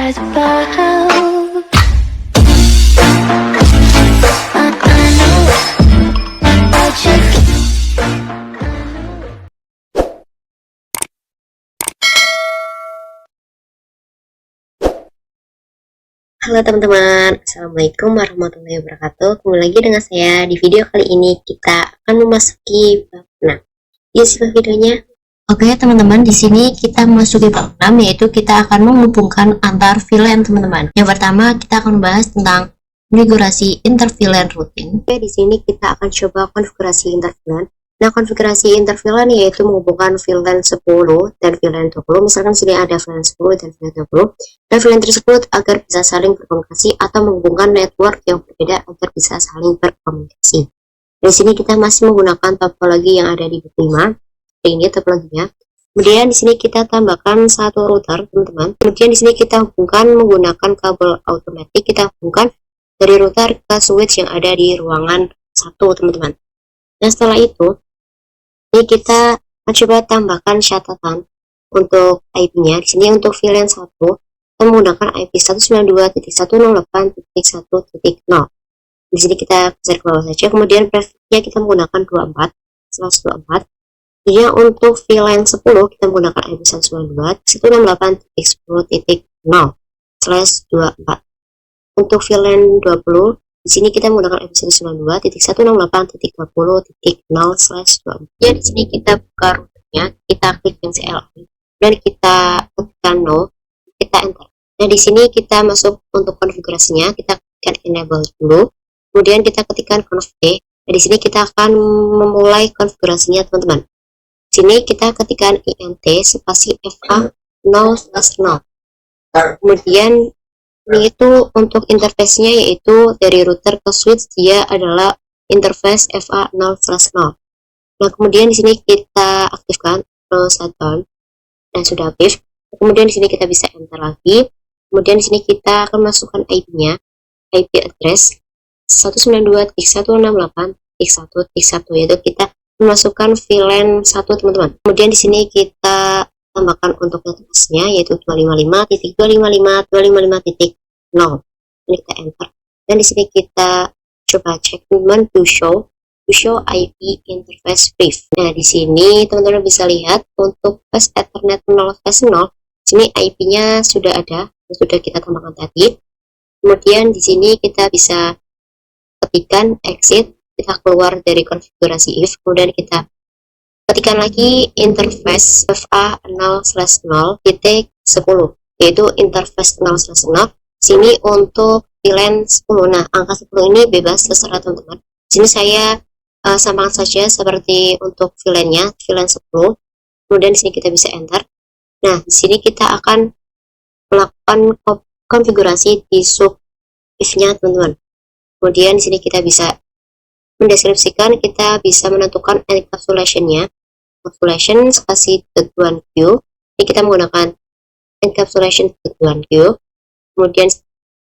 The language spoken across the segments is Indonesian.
right about. I know what you. Halo teman-teman, Assalamualaikum warahmatullahi wabarakatuh. Kembali lagi dengan saya. Di video kali ini kita akan memasuki bab 6. Yuk simak videonya. Oke teman-teman, di sini kita memasuki bab 6, yaitu kita akan menghubungkan antar VLAN teman-teman. Yang pertama kita akan membahas tentang konfigurasi inter-VLAN routing. Oke, di sini kita akan coba konfigurasi inter-VLAN. Nah, konfigurasi inter-VLAN yaitu menghubungkan VLAN 10 dan VLAN 20. Misalkan sini ada VLAN 10 dan VLAN 20. Dan VLAN tersebut agar bisa saling berkomunikasi atau menghubungkan network yang berbeda agar bisa saling berkomunikasi. Di sini kita masih menggunakan topologi yang ada di bab 5. Ini topologinya. Kemudian di sini kita tambahkan satu router, teman-teman. Kemudian di sini kita hubungkan menggunakan kabel automatik. Kita hubungkan dari router ke switch yang ada di ruangan 1, teman-teman. Dan setelah itu, ini kita mencoba tambahkan catatan untuk IP-nya. Di sini untuk VLAN 1 kita menggunakan IP 192.168.1.0. Di sini kita geser ke bawah saja. Kemudian prefixnya kita menggunakan 24/24. Jadi untuk VLAN 10 kita menggunakan IP 192.168.10.0/24. Untuk VLAN 20 di sini kita menggunakan IP 192.168.30.0/24. Ya, di sini kita buka routernya, kita klik yang CLI dan kita tekan no, kita enter. Nah, di sini kita masuk untuk konfigurasinya, kita ketikkan enable dulu, kemudian kita ketikkan config. Nah, di sini kita akan memulai konfigurasinya, teman-teman. Di sini kita ketikkan int spasi fa 0/0. Kemudian ini itu untuk interface-nya yaitu dari router ke switch, dia adalah interface FA 0/0. Nah, kemudian di sini kita aktifkan shutdown dan sudah aktif. Kemudian di sini kita bisa enter lagi. Kemudian di sini kita akan masukkan IP-nya, IP address 192.168.1.1, yaitu kita memasukkan VLAN 1, teman-teman. Kemudian di sini kita tambahkan untuk network-nya yaitu 255.255.255.0. Ini kita enter. Dan di sini kita coba cek teman to show IP interface brief. Nah, di sini teman-teman bisa lihat untuk bus Ethernet 0/0, sini IP-nya sudah ada, sudah kita tambahkan tadi. Kemudian di sini kita bisa ketikkan exit, kita keluar dari konfigurasi if, kemudian kita ketikkan lagi interface FA 0/0.10, yaitu interface 0/0. Sini untuk VLAN 10. Nah, angka 10 ini bebas terserah teman-teman. Sini saya samakan saja seperti untuk VLAN-nya, VLAN 10. Kemudian di sini kita bisa enter. Nah, di sini kita akan melakukan konfigurasi di sub if-nya, teman-teman. Kemudian di sini kita bisa mendeskripsikan, kita bisa menentukan encapsulation-nya. Encapsulation spasi teguan Q. Ini kita menggunakan encapsulation teguan Q. Kemudian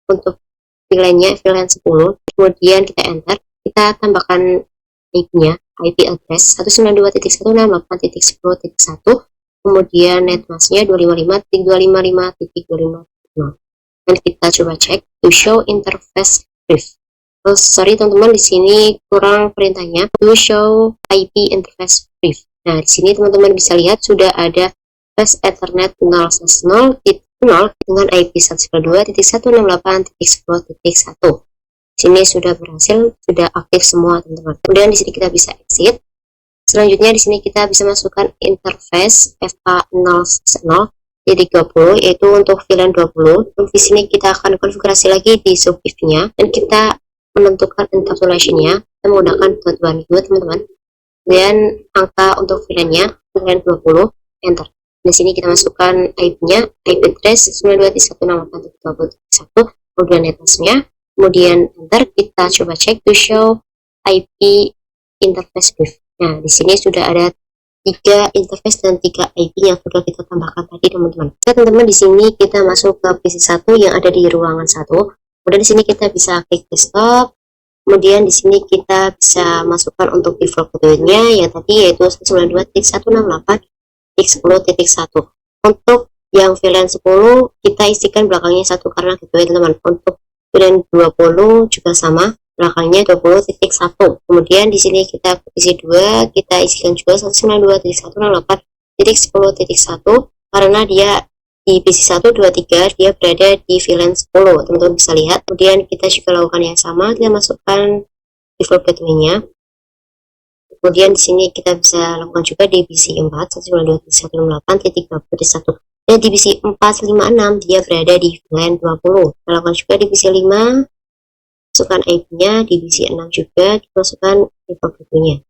untuk VLAN-nya VLAN 10. Kemudian kita enter. Kita tambahkan IP-nya, IP address 192.168.10.1. Kemudian netmask-nya 255.255.250. Dan kita coba cek to show interface brief. Oh, sorry teman-teman, di sini kurang perintahnya to show IP interface brief. Nah, di sini teman-teman bisa lihat sudah ada bus Ethernet 0/0 dengan IP 192.168.10.1. Sini sudah berhasil, sudah aktif semua, teman-teman. Kemudian di sini kita bisa exit. Selanjutnya di sini kita bisa masukkan interface FA 0/0.20, yaitu untuk VLAN 20. Di sini kita akan konfigurasi lagi di sub if-nya dan kita menentukan encapsulation-nya, kita menggunakan tuan Q, teman-teman. Kemudian angka untuk VLAN-nya VLAN 20, enter. Di sini kita masukkan IP-nya, IP address 192.168.20.1, kemudian netmask-nya, kemudian enter. Kita coba cek to show IP interface brief. Nah, di sini sudah ada 3 interface dan 3 IP yang sudah kita tambahkan tadi, teman-teman. Teman-teman, di sini kita masuk ke PC 1 yang ada di ruangan 1. Kemudian di sini kita bisa klik desktop. Kemudian di sini kita bisa masukkan untuk default gateway-nya yang tadi yaitu 192.168.10.1. Untuk Yang VLAN 10 kita isikan belakangnya 1 karena gitu ya teman-teman. Untuk VLAN 20 juga sama, belakangnya 20.1. Kemudian di sini kita ke PC 2, kita isikan juga 192.168.10.1 karena dia di PC 1, 2, 3 dia berada di VLAN 10, teman-teman bisa lihat. Kemudian kita juga lakukan yang sama, kita masukkan default gateway-nya. Kemudian di sini kita bisa lakukan juga di PC 4, 192.168.30.1. Dan di PC 456 dia berada di VLAN 20. Kita lakukan juga di PC 5, masukkan IP-nya, di PC 6 juga dimasukkan default gateway-nya.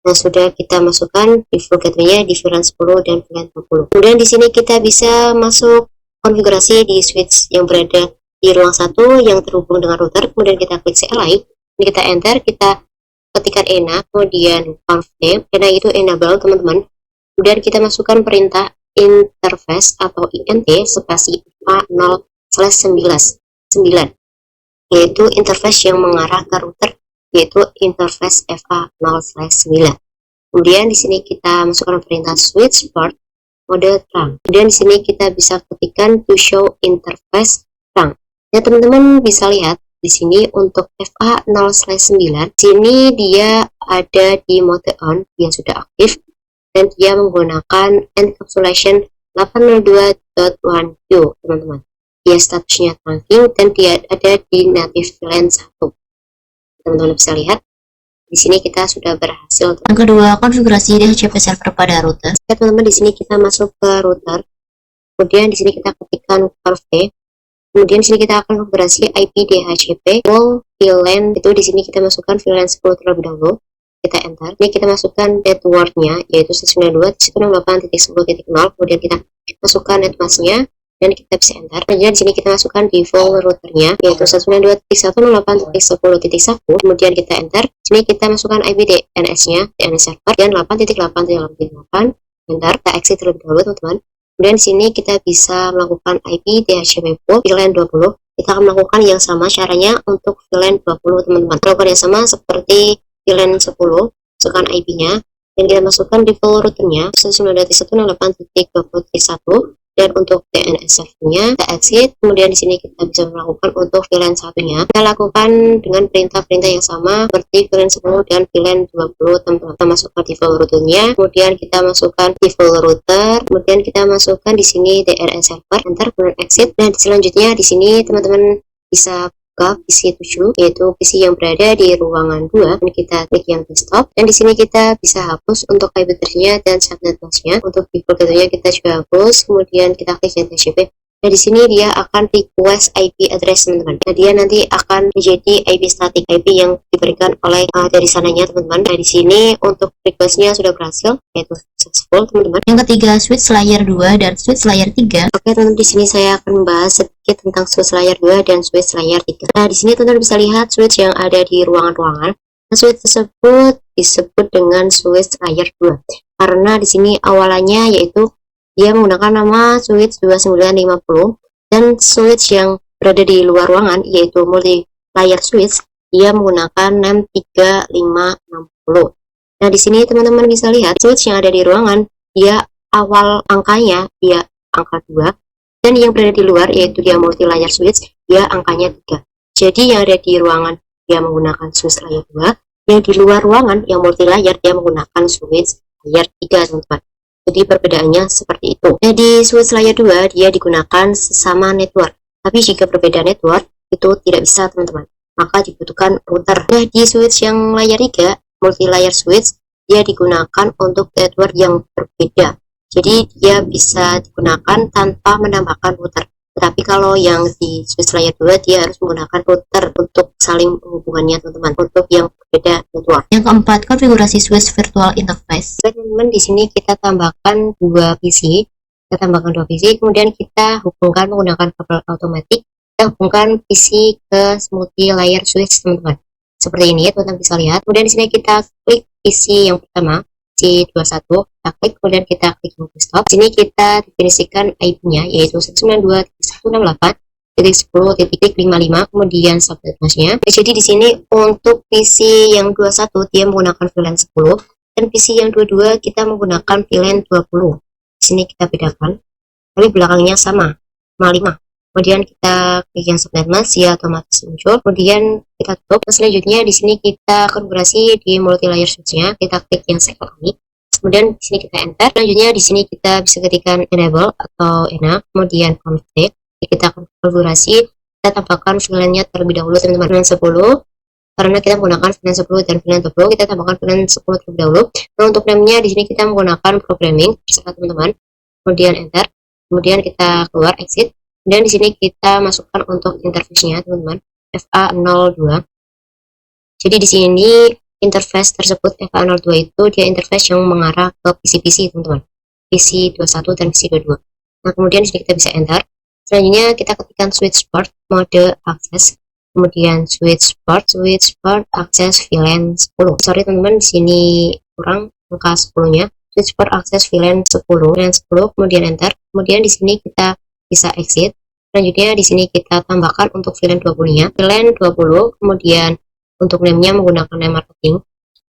Nah, sudah kita masukkan default gateway-nya di VLAN 10 dan VLAN 20. Kemudian di sini kita bisa masuk konfigurasi di switch yang berada di ruang 1 yang terhubung dengan router. Kemudian kita klik CLI, ini kita enter, kita ketikkan ENA, kemudian conf name, ENA itu enable teman-teman. Kemudian kita masukkan perintah interface atau INT spasi FA0/9, yaitu interface yang mengarah ke router, yaitu interface FA0/9. Kemudian di sini kita masukkan perintah switch port mode terang. Kemudian di sini kita bisa ketikkan to show interface terang. Ya teman-teman bisa lihat di sini untuk FA0/9, sini dia ada di mode on, dia sudah aktif dan dia menggunakan encapsulation 802.1q teman-teman. Dia statusnya trunking dan dia ada di native VLAN 1. Teman-teman bisa lihat di sini kita sudah berhasil. Yang kedua, konfigurasi DHCP server pada router. Teman-teman di sini kita masuk ke router. Kemudian di sini kita ketikkan conf. Kemudian di sini kita akan konfigurasi IP DHCP full VLAN, itu di sini kita masukkan VLAN 10 terlebih dahulu. Kita enter. Ini kita masukkan network-nya yaitu 192.168.10.0. Kemudian kita masukkan netmask-nya dan kita bisa enter. Kemudian di sini kita masukkan default routernya yaitu 192.168.10.1. Kemudian kita enter. Sini kita masukkan IP DNS-nya, DNS server dan 8.8.8. Enter. Kita exit terlebih dahulu teman-teman. Kemudian di sini kita bisa melakukan IP DHCP pool VLAN 20. Kita akan melakukan yang sama caranya untuk VLAN 20 teman-teman. Melakukan yang sama seperti VLAN 10, masukkan IP-nya dan kita masukkan default routernya 192.168.20.1 dan untuk DNS servernya kita exit. Kemudian di sini kita bisa melakukan untuk VLAN satunya, kita lakukan dengan perintah-perintah yang sama seperti VLAN 10 dan VLAN 20 teman-teman. Kita masukkan default routernya, kemudian kita masukkan default router, kemudian kita masukkan di sini DNS server, enter, kemudian exit. Dan selanjutnya di sini teman-teman bisa ke PC 7 yaitu PC yang berada di ruangan 2 dan kita klik yang desktop dan di sini kita bisa hapus untuk IP address-nya dan subnet mask-nya. Untuk default gateway kita juga hapus, kemudian kita klik yang DHCP. Nah di sini dia akan request IP address teman-teman. Nah dia nanti akan menjadi IP static, IP yang diberikan oleh dari sananya teman-teman. Nah di sini untuk requestnya sudah berhasil yaitu successful teman-teman. Yang ketiga switch layer 2 dan switch layer 3. Oke teman-teman, di sini saya akan membahas sedikit tentang switch layer 2 dan switch layer 3. Nah di sini teman-teman bisa lihat switch yang ada di ruangan-ruangan. Nah switch tersebut disebut dengan switch layer 2 karena di sini awalannya yaitu dia menggunakan nama switch 2950 dan switch yang berada di luar ruangan yaitu multi layer switch dia menggunakan NAM 3560. Nah di sini teman-teman bisa lihat switch yang ada di ruangan dia awal angkanya dia angka 2 dan yang berada di luar yaitu dia multi layer switch dia angkanya 3. Jadi yang ada di ruangan dia menggunakan switch layer 2, yang di luar ruangan yang multi layer dia menggunakan switch layer 3 teman-teman. Jadi perbedaannya seperti itu. Nah di switch layer 2 dia digunakan sesama network, tapi jika berbeda network itu tidak bisa teman-teman, maka dibutuhkan router. Nah di switch yang layer 3 multi layer switch dia digunakan untuk network yang berbeda, jadi dia bisa digunakan tanpa menambahkan router. Tetapi kalau yang di switch layer 2 dia harus menggunakan router untuk saling menghubungkannya teman-teman, untuk yang berbeda network. Yang keempat, konfigurasi switch virtual interface. Teman-teman di sini kita tambahkan dua PC, kemudian kita hubungkan menggunakan kabel otomatis. Kita hubungkan PC ke multi layer switch teman-teman. Seperti ini teman-teman bisa lihat. Kemudian di sini kita klik PC yang pertama, C21, kita klik, kemudian kita klik yang desktop. Di sini kita definisikan IP-nya yaitu 192.168.10.55, kemudian subnet mask-nya. Jadi di sini untuk PC yang 21 dia menggunakan VLAN 10 dan PC yang 22 kita menggunakan VLAN 20. Di sini kita bedakan. tapi belakangnya sama 5. Kemudian kita klik yang subnet mas, dia otomatis muncul. Kemudian kita tutup. Selanjutnya di sini kita konfigurasi di multi layer switch-nya. Kita klik yang CLI. Kemudian di sini kita enter. Selanjutnya di sini kita bisa ketikkan enable atau enak. Kemudian config. Kita konfigurasi. Kita tambahkan VLAN-nya terlebih dahulu teman-teman. VLAN 10. Karena kita menggunakan VLAN 10 dan VLAN 20, kita tambahkan VLAN 10 terlebih dahulu. Nah, untuk name-nya di sini kita menggunakan programming, terserah teman-teman. Kemudian enter. Kemudian kita keluar exit. Dan di sini kita masukkan untuk interface-nya teman-teman, FA02. Jadi di sini interface tersebut FA02 itu dia interface yang mengarah ke PC teman-teman, PC 21 dan PC 22. Nah, kemudian di sini kita bisa enter. Selanjutnya kita ketikkan switch port mode access. Kemudian switch port access VLAN 10. Sorry teman-teman, di sini kurang angka 10-nya. Switch port access VLAN 10, kemudian enter. Kemudian di sini kita bisa exit. Selanjutnya di sini kita tambahkan untuk VLAN 20-nya, VLAN 20, kemudian untuk name-nya menggunakan name marketing,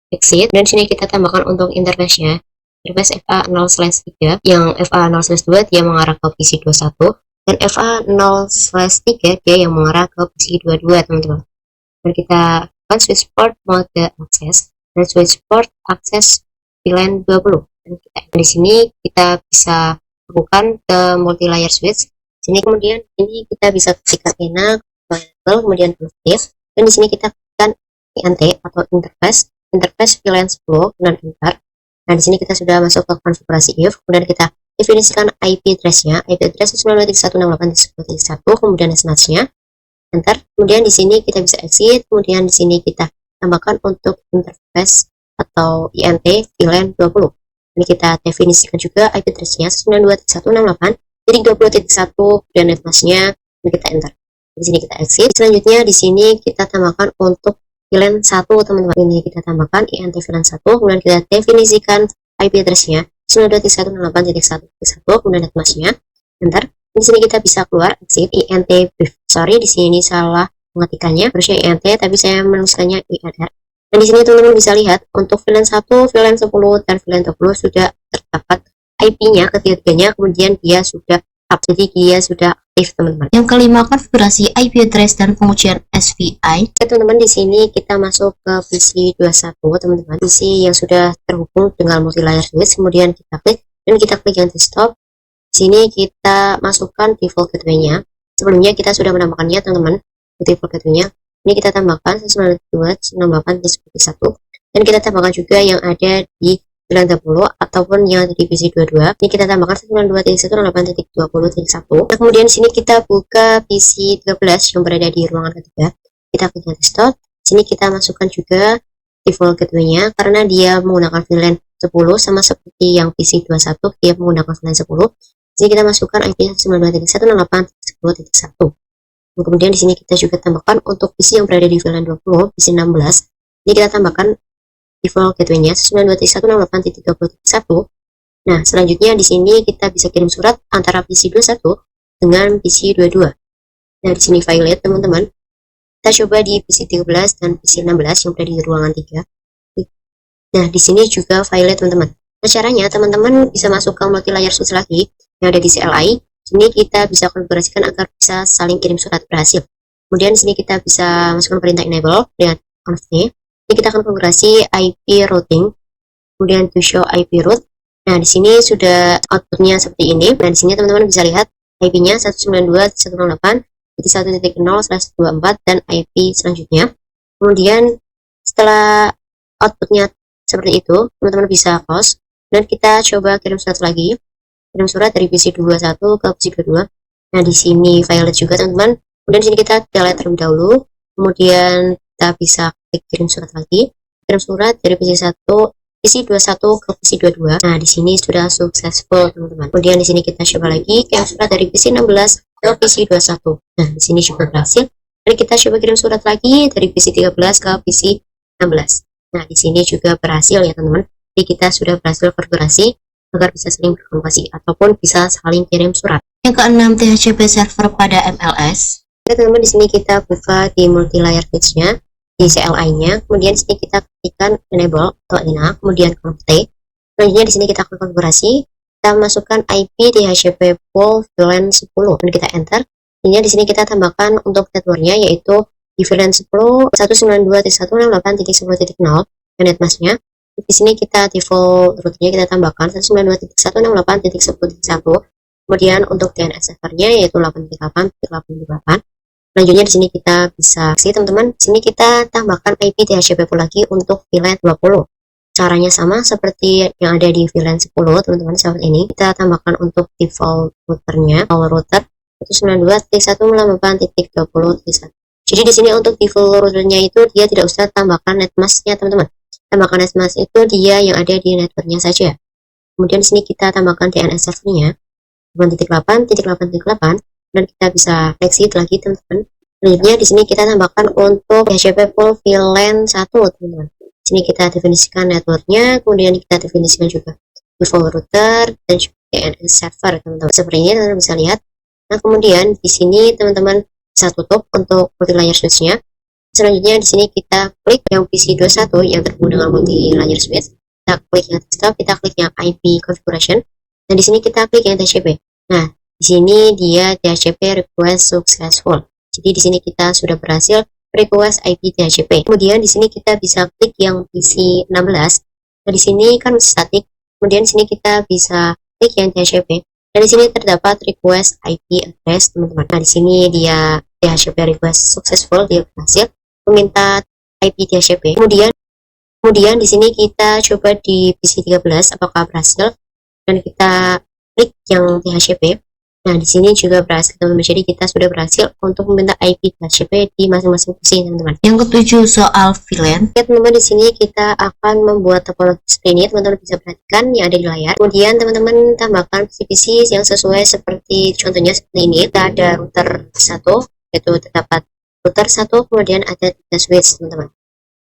exit. Dan di sini kita tambahkan untuk interface-nya, interface FA0/3, yang FA0/2 dia mengarah ke PC 21, dan FA0/3 dia yang mengarah ke PC 22 teman-teman. Dan kita akan switch port mode access dan switch port access VLAN 20. Dan di sini kita bisa lakukan ke multi layer switch. Sini kemudian ini kita bisa ketikkan enak, kemudian config, dan di sini kita ketikkan INT atau interface VLAN 10 dan enter. Nah, di sini kita sudah masuk ke konfigurasi if, kemudian kita definisikan IP address-nya, IP address 92.168.10.1, kemudian destinasi-nya, enter. Kemudian di sini kita bisa exit, kemudian di sini kita tambahkan untuk interface atau INT VLAN 20. Ini kita definisikan juga IP address-nya 92.168.20.1 dan netmask-nya, kita enter. Di sini kita exit. Selanjutnya di sini kita tambahkan untuk VLAN 1 teman-teman. Ini kita tambahkan INT VLAN 1, kemudian kita definisikan IP address-nya 92.168.1.1, kemudian netmask-nya, enter. Di sini kita bisa keluar exit INT brief. Sorry, di sini salah pengetikannya, harusnya INT tapi saya menuliskannya INR. Dan di sini teman-teman bisa lihat untuk VLAN 1, VLAN 10 dan VLAN 20 sudah terdapat IP-nya ketiganya, kemudian dia sudah up, jadi dia sudah aktif teman-teman. Yang kelima, konfigurasi IP address dan pengujian SVI. Oke teman-teman, di sini kita masuk ke PC 21 teman-teman, PC yang sudah terhubung dengan multi layer switch. Kemudian kita klik dan kita klik yang desktop. Di sini kita masukkan default gateway-nya. Sebelumnya kita sudah menambahkannya teman-teman, default gateway-nya. Ini kita tambahkan 192.168.10.1, dan kita tambahkan juga yang ada di VLAN 20 ataupun yang ada di PC 22. Ini kita tambahkan 92.168.20.1. Nah, kemudian sini kita buka PC 13 yang berada di ruangan ketiga. Kita klik yang desktop. Sini kita masukkan juga default gateway-nya karena dia menggunakan VLAN 10 sama seperti yang PC 21, dia menggunakan VLAN 10. Sini kita masukkan IP 192.168.10.1. Kemudian di sini kita juga tambahkan untuk PC yang berada di VLAN 20, PC 16. Jadi kita tambahkan default gateway-nya 192.168.30.1. Nah, selanjutnya di sini kita bisa kirim surat antara PC 21 dengan PC 22. Nah, di sini file teman-teman. Kita coba di PC 13 dan PC 16 yang berada di ruangan 3. Nah, di sini juga file teman-teman. Nah, caranya teman-teman bisa masuk ke multi layer switch lagi yang ada di CLI. Sini kita bisa konfigurasikan agar bisa saling kirim surat berhasil. Kemudian di sini kita bisa masukkan perintah enable dengan config. Ini kita konfigurasi IP routing, kemudian to show IP route. Nah, di sini sudah outputnya seperti ini. Nah, di sini teman-teman bisa lihat IP-nya 192.168.1.0/24 dan IP selanjutnya. Kemudian setelah outputnya seperti itu, teman-teman bisa close dan kita coba kirim surat lagi. Kirim surat dari PC 21 ke PC 22. Nah, di sini file juga teman-teman. Kemudian di sini kita delete terlebih dahulu. Kemudian kita bisa klik kirim surat lagi. Kirim surat dari PC 21 ke PC 22. Nah, di sini sudah successful teman-teman. Kemudian di sini kita coba lagi kirim surat dari PC 16 ke PC 21. Nah, di sini juga berhasil. Dan kita coba kirim surat lagi dari PC 13 ke PC 16. Nah, di sini juga berhasil ya teman-teman. Jadi kita sudah berhasil konfigurasi agar bisa saling berkomunikasi ataupun bisa saling kirim surat. Yang keenam, THCP server pada MLS. Oke teman-teman, di sini kita buka di multi layer switch-nya, di CLI-nya. Kemudian di sini kita ketikkan enable atau enak, kemudian config. Selanjutnya di sini kita akan konfigurasi. kita masukkan IP DHCP pool VLAN 10 dan kita enter. Ini di sini kita tambahkan untuk networknya yaitu di VLAN 10 192.168.10.0 dan netmasknya. Di sini kita default rootnya kita tambahkan 192.168.10.1. Kemudian untuk DNS servernya yaitu 838.8. Selanjutnya di sini kita bisa teman-teman. Di sini kita tambahkan IP DHCP pool lagi untuk VLAN 20. Caranya sama seperti yang ada di VLAN 10 teman-teman. Seperti ini kita tambahkan untuk default routernya, power router 192.168.20.1. Jadi di sini untuk default routernya itu dia tidak usah tambahkan netmasknya teman-teman. Tambahkan netmask itu dia yang ada di networknya saja. Kemudian di sini kita tambahkan DNS servernya 8.8.8.8 dan kita bisa exit lagi teman-teman. Selanjutnya di sini kita tambahkan untuk DHCP pool VLAN 1 teman-teman. Di sini kita definisikan networknya, kemudian kita definisikan juga default router dan juga DNS server teman-teman. Seperti ini teman-teman bisa lihat. Nah kemudian di sini teman-teman bisa tutup untuk multi layer switch-nya. Selanjutnya di sini kita klik yang PC21 yang terhubung dengan multi layer switch. Kita klik yang desktop, kita klik yang IP configuration, dan di sini kita klik yang DHCP. Nah di sini dia DHCP request successful. Jadi di sini kita sudah berhasil request IP DHCP. Kemudian di sini kita bisa klik yang PC 16. Nah di sini kan static. Kemudian di sini kita bisa klik yang DHCP. Dan di sini terdapat request IP address teman-teman. Nah di sini dia DHCP request successful, dia berhasil meminta IP DHCP. Kemudian di sini kita coba di PC 13 apakah berhasil dan kita klik yang DHCP. Nah, di sini juga berhasil teman-teman. Jadi kita sudah berhasil untuk meminta IP DHCP di masing-masing PC teman-teman. Yang ketujuh soal VLAN. Oke, teman-teman, di sini kita akan membuat topologi seperti ini. Teman-teman bisa perhatikan yang ada di layar. Kemudian teman-teman tambahkan PC-PC yang sesuai seperti contohnya seperti ini. Kita ada router 1, yaitu terdapat router 1, kemudian ada 3 switch teman-teman.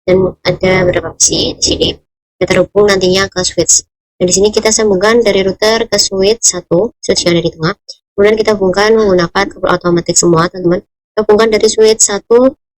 Dan ada beberapa PC di sini. Kita terhubung nantinya ke switch. Dan di sini kita sambungkan dari router ke switch 1, switch yang ada di tengah. Kemudian kita hubungkan menggunakan kabel otomatis semua teman-teman. Kita hubungkan dari switch 1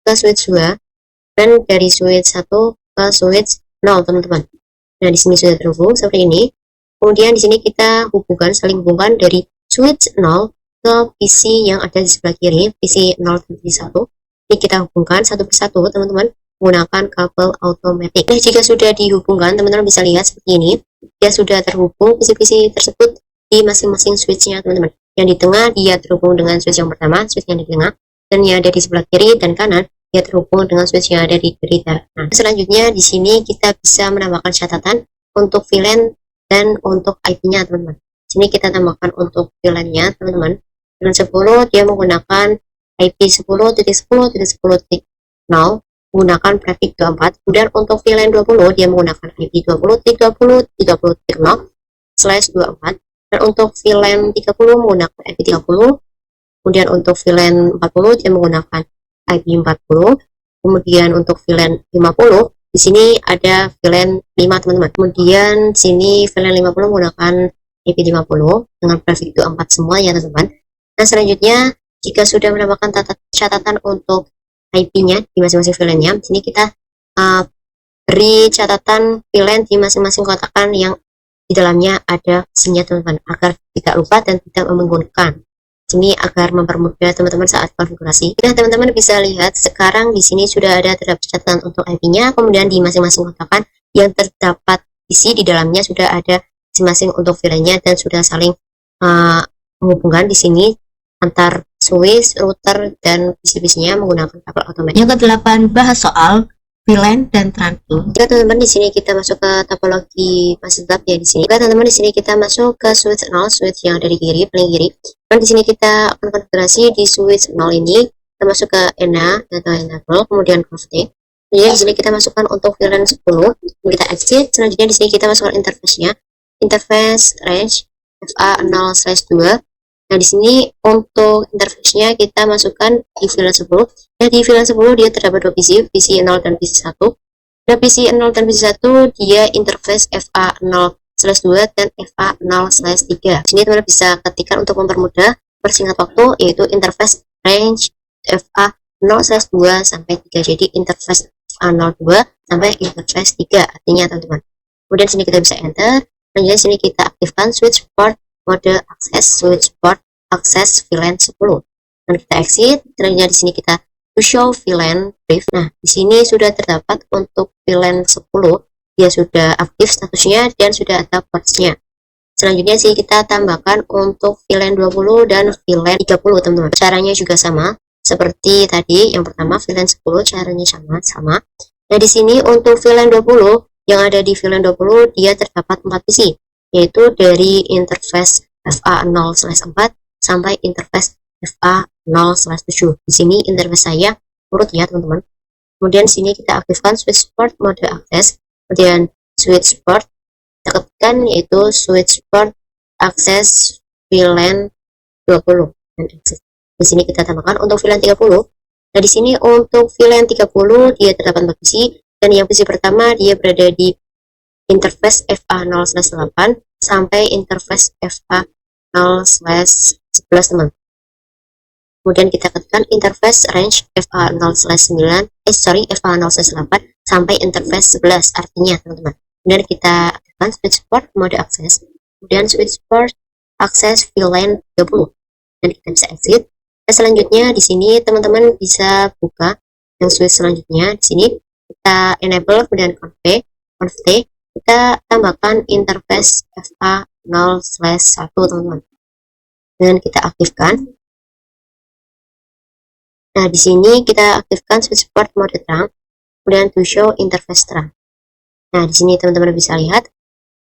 ke switch 2 dan dari switch 1 ke switch 0 teman-teman. Nah di sini sudah terhubung seperti ini. Kemudian di sini kita saling hubungkan dari switch 0 ke PC yang ada di sebelah kiri, PC 0 dan PC 1. Ini kita hubungkan satu persatu teman-teman menggunakan kabel otomatis. Nah jika sudah dihubungkan teman-teman bisa lihat seperti ini. Dia sudah terhubung PC-PC tersebut di masing-masing switch-nya teman-teman. Yang di tengah dia terhubung dengan switch yang pertama, switch yang di tengah, dan yang ada di sebelah kiri dan kanan dia terhubung dengan switch yang ada di kiri dan kanan. Selanjutnya di sini kita bisa menambahkan catatan untuk VLAN dan untuk IP-nya teman-teman. Sini kita tambahkan untuk VLAN-nya teman-teman. VLAN 10 dia menggunakan IP 10.10.10.0 menggunakan prefix 24. Kemudian untuk VLAN 20 dia menggunakan IP 20.20.20.0/24. Dan untuk VLAN 30 menggunakan IP 30. Kemudian untuk VLAN 40 dia menggunakan IP 40. Kemudian untuk VLAN 50 di sini ada VLAN 5 teman-teman. Kemudian di sini VLAN 50 menggunakan IP 50 dengan prefix 24 semua ya teman-teman. Nah selanjutnya jika sudah menambahkan catatan untuk IP-nya di masing-masing VLAN-nya, di sini kita beri catatan VLAN di masing-masing kotakan yang di dalamnya ada SIM-nya teman-teman agar tidak lupa dan tidak membingungkan. Sini agar mempermudah teman-teman saat konfigurasi. Nah teman-teman bisa lihat sekarang di sini sudah ada terdapat catatan untuk IP-nya, kemudian di masing-masing kotakan yang terdapat isi di dalamnya sudah ada masing-masing untuk VLAN-nya dan sudah saling menghubungkan di sini antar switch, router, dan PC-PC-nya menggunakan kabel otomatis. Yang ke-8 bahas soal VLAN dan trunking. Jika teman-teman di sini kita masuk ke topologi masih tetap ya di sini. Jika teman-teman di sini kita masuk ke switch 0, switch yang ada di kiri, paling kiri. Dan di sini kita akan konfigurasi di switch 0 ini. Kita masuk ke ENA, data enable, kemudian config. Kemudian di sini kita masukkan untuk VLAN 10. Kita exit. Selanjutnya di sini kita masukkan interface-nya. Interface range FA0/2. Nah, di sini untuk interface-nya kita masukkan di VLAN 10. Nah, di VLAN 10 dia terdapat dua PC, PC 0 dan PC 1. Nah, PC 0 dan PC 1 dia interface FA0/2 dan FA0/3. Di sini teman-teman bisa ketikkan untuk mempermudah persingkat waktu yaitu interface range FA0/2 sampai 3. Jadi interface FA02 sampai interface 3 artinya teman-teman. Kemudian sini kita bisa enter. Selanjutnya di sini kita aktifkan switch port mode akses VLAN 10. Dan kita exit. Selanjutnya di sini kita to show VLAN brief. Nah, di sini sudah terdapat untuk VLAN 10, dia sudah aktif statusnya dan sudah ada portsnya. Selanjutnya sih kita tambahkan untuk VLAN 20 dan VLAN 30, teman-teman. Caranya juga sama seperti tadi. Yang pertama VLAN 10 caranya sama. Nah, di sini untuk VLAN 20 yang ada di VLAN 20 dia terdapat 4 sisi, yaitu dari interface FA0/4 sampai interface FA0/7. Di sini interface saya urut ya, teman-teman. Kemudian di sini kita aktifkan switch port mode akses, kemudian switch port tekan yaitu switch port akses VLAN 20 dan exit. Di sini kita tambahkan untuk VLAN 30. Nah, di sini untuk VLAN 30 dia terdapat 4 sisi, dan yang posisi pertama dia berada di interface FA0/8 sampai interface FA0/11, teman. Kemudian kita ketikkan interface range FA0/8 sampai interface 11 artinya, teman-teman. Kemudian kita aktifkan switch port mode akses, kemudian switch port akses VLAN 30, dan kita bisa exit. Dan selanjutnya di sini teman-teman bisa buka yang switch selanjutnya. Di sini kita enable, kemudian conf kita tambahkan interface FA0/1, teman-teman, dan kita aktifkan. Nah, di sini kita aktifkan switch port mode terang, kemudian to show interface terang. Nah, di sini teman-teman bisa lihat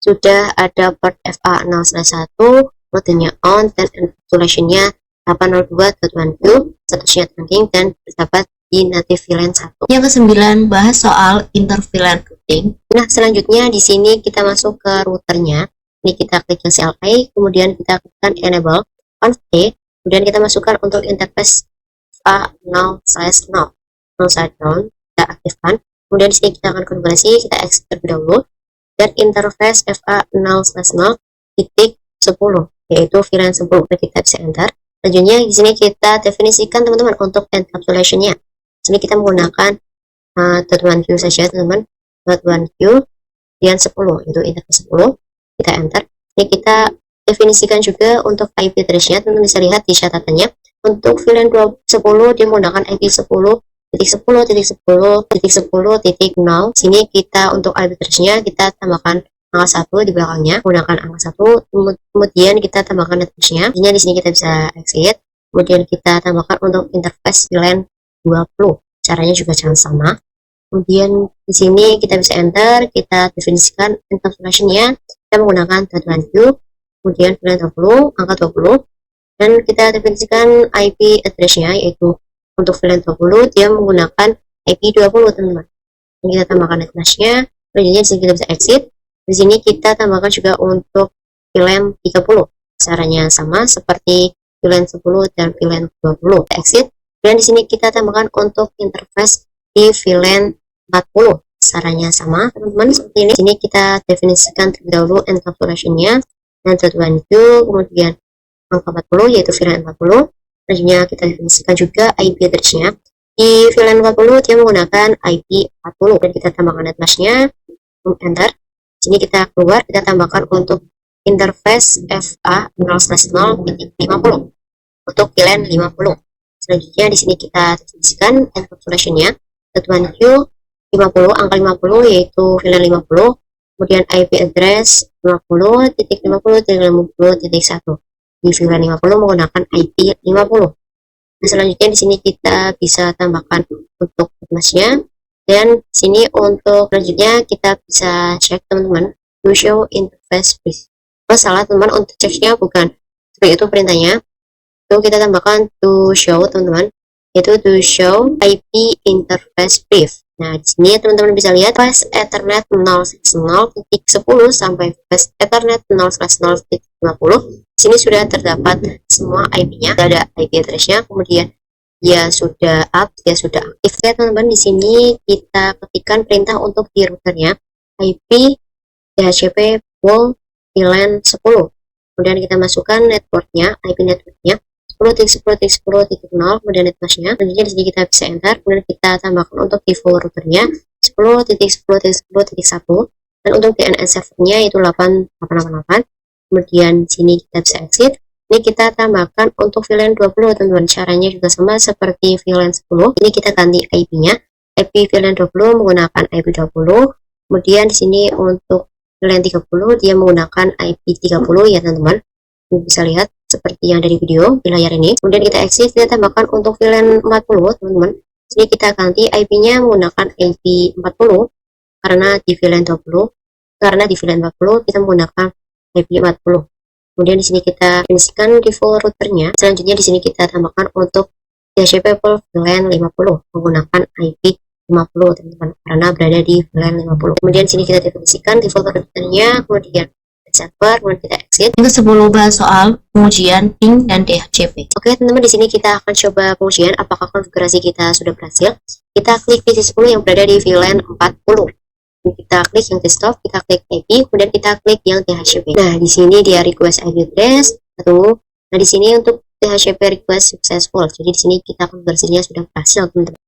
sudah ada port FA0/1, modenya on, dan encapsulation-nya 802.1q, statusnya tracking, dan terdapat di native VLAN 1. Yang ke-9 bahas soal inter VLAN routing. Nah, selanjutnya di sini kita masuk ke routernya. Ini kita klik ke CLI, kemudian kita klikkan enable, conf kemudian kita masukkan untuk interface FA0/0 kita aktifkan. Kemudian di sini kita akan konfigurasi, kita exit terlebih dahulu, dan interface FA0/0 titik 10 yaitu VLAN 10. Kita bisa enter. Selanjutnya di sini kita definisikan, teman-teman, untuk encapsulation-nya. Di sini kita menggunakan .1q saja, teman-teman. .1q dan 10 yaitu interface 10. Kita enter. Ini kita definisikan juga untuk IP address-nya, teman-teman bisa lihat di catatannya. Untuk VLAN 10 dia menggunakan IP 10.10.10.10.0. Sini kita untuk IP address-nya kita tambahkan angka 1 di belakangnya, menggunakan angka 1. Kemudian kita tambahkan address-nya. Di sini kita bisa exit. Kemudian kita tambahkan untuk interface VLAN 20. Caranya juga sama. Kemudian di sini kita bisa enter, kita definisikan encapsulation-nya. Kita menggunakan .1q, kemudian VLAN 20, angka 20. Dan kita definisikan IP address-nya, yaitu untuk VLAN 20 dia menggunakan IP 20, teman-teman. Kita tambahkan address-nya. Selanjutnya di sini kita bisa exit. Di sini kita tambahkan juga untuk VLAN 30. Caranya sama seperti VLAN 10 dan VLAN 20. Kita exit. Dan di sini kita tambahkan untuk interface di VLAN 40. Caranya sama, teman-teman, seperti ini. Di sini kita definisikan terlebih dahulu encapsulation-nya dan .1q, kemudian angka 40 yaitu VLAN 40. Selanjutnya kita definisikan juga IP address-nya. Di VLAN 40 dia menggunakan IP 40, dan kita tambahkan address-nya, enter. Sini kita keluar, kita tambahkan untuk interface FA0/0.50 untuk VLAN 50. Selanjutnya di sini kita definisikan encapsulation-nya, .1q 50, angka 50 yaitu VLAN 50, kemudian IP address 50.50.50.1. Di VLAN 50 menggunakan IP 50. Nah, selanjutnya di sini kita bisa tambahkan untuk address-nya. Dan sini untuk selanjutnya kita bisa cek, teman-teman, to show interface brief. Salah, teman-teman, untuk ceknya bukan seperti itu perintahnya. Itu kita tambahkan to show, teman-teman, yaitu to show IP interface brief. Nah, di sini teman-teman bisa lihat flash Ethernet 0/0.10 sampai flash Ethernet 0/0.50. Sini sudah terdapat semua IP-nya, ada IP address-nya, kemudian dia sudah sudah aktif. Ya, teman-teman, di sini kita ketikkan perintah untuk di routernya IP DHCP full VLAN 10. Kemudian kita masukkan networknya, IP networknya 10.10.10.0, kemudian networknya. Selanjutnya di sini kita bisa enter, kemudian kita tambahkan untuk default routernya 10.10.10.1. Dan untuk DNS servernya itu 8888. Kemudian di sini kita bisa exit. Ini kita tambahkan untuk VLAN 20 teman-teman. Caranya juga sama seperti VLAN 10. Ini kita ganti IP-nya. IP VLAN 20 menggunakan IP 20. Kemudian di sini untuk VLAN 30 dia menggunakan IP 30 ya teman-teman. Bisa lihat seperti yang dari video di layar ini. Kemudian kita exit, kita tambahkan untuk VLAN 40 teman-teman. Sini kita ganti IP-nya menggunakan IP 40 karena di VLAN 20. Karena di VLAN 40 kita menggunakan IP 40. Kemudian di sini kita fungsikan default routernya. Selanjutnya di sini kita tambahkan untuk DHCP pool VLAN 50 menggunakan IP 50 teman-teman karena berada di VLAN 50. Kemudian di sini kita definisikan default routernya, kemudian server, kemudian kita exit. Itu sebelum bahas soal pengujian ping dan DHCP. Oke teman-teman, di sini kita akan coba pengujian apakah konfigurasi kita sudah berhasil. Kita klik PC10 yang berada di VLAN 40. Kita klik yang desktop, kita klik IP, kemudian kita klik yang DHCP. Nah, di sini dia request IP address atau nah di sini untuk DHCP request successful. Jadi di sini kita konversinya sudah berhasil teman-teman.